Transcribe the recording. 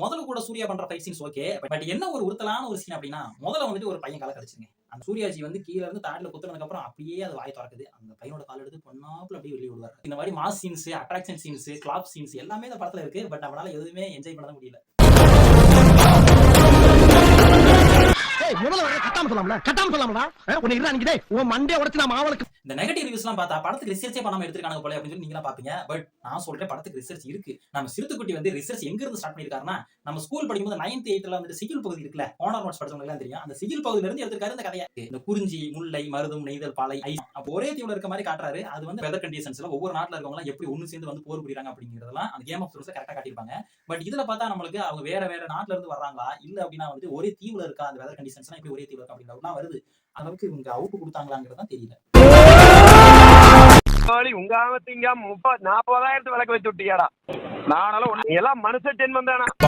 முதல்ல கூட சூர்யா பண்ற ஃபைட் சீன்ஸ் ஓகே. பட் என்ன ஒரு உறுத்தலான ஒரு சீன் அப்படின்னா, முதல்ல வந்துட்டு ஒரு பையன் கால கடிச்சுங்க. அந்த சூர்யாஜி வந்து கீழ இருந்து தாடில குத்துனதுக்கு அப்புறம் அப்படியே அது வாய தொறக்குது. அந்த பையனோட கால் எடுத்து பொண்ணாப்புல அப்படியே வெளிய விடுவாரு. இந்த மாதிரி mass scenes, attraction scenes, clap scenes எல்லாமே இந்த படத்துல இருக்கு. பட் அவனால எதுவுமே என்ஜாய் பண்ண முடியல. இந்த நெகட்டிவ் ரிவ்யூஸ்லாம் பார்த்தா படத்துக்கு ரிசர்ச்சே பண்ணாம எடுத்துருக்காங்க போல அப்படின்னு சொல்லி நீங்க பாப்பீங்க. பட் நான் சொல்றேன் படத்துக்கு ரிசர்ச் இருக்கு. நம்ம சிறுத்தைக்குட்டி வந்து ரிசர்ச் எங்க இருந்து ஸ்டார்ட் பண்ணிருக்காருன்னா, நம்ம ஸ்கூல் படிக்கும்போது 9th 8th வந்துட்டு சிகில் பகுதி இருக்குல்ல, ஓனர் நோட்ஸ் படிச்சவங்களுக்கு எல்லாம் தெரியும். அந்த சிகில் பகுதியில இருந்து எடுத்திருக்காரு இந்த கதையை. இந்த குறிஞ்சி, முல்லை, மருதம், நெய்தல், பாலை, ஐஸ் அப்ப ஒரே தீவுல இருக்க மாதிரி காட்டுறாரு. அது வந்து வெதர் கண்டிஷன்ஸ்ல ஒவ்வொரு நாட்டுல இருக்கவங்க எல்லாம் எப்படி ஒண்ணு சேர்ந்து வந்து போர் புரியுறாங்க அப்படிங்கறதெல்லாம் அந்த கேம் ஆஃப் த்ரோன்ஸ்ல கரெக்டா காட்டியிருப்பாங்க. பட் இதுல பார்த்தா நம்மளுக்கு அவங்க வேற வேற நாட்டுல இருந்து வர்றாங்களா இல்ல அப்படின்னா வந்து ஒரே தீவுல இருக்கா அந்த வெதர் கண்டிஷன்ஸ்லாம் எப்படி ஒரே தீவுல இருக்கா அப்படின்னா வருது. அளவுக்கு இவங்க அவுட் கொடுத்தாங்களாங்கிறது தான் தெரியல. உங்க ஆமத்திங்க 30,000 40,000 விளக்கு வச்சு விட்டியாடா. நானாலும் எல்லாம் மனுஷ ஜென்மம் தானா.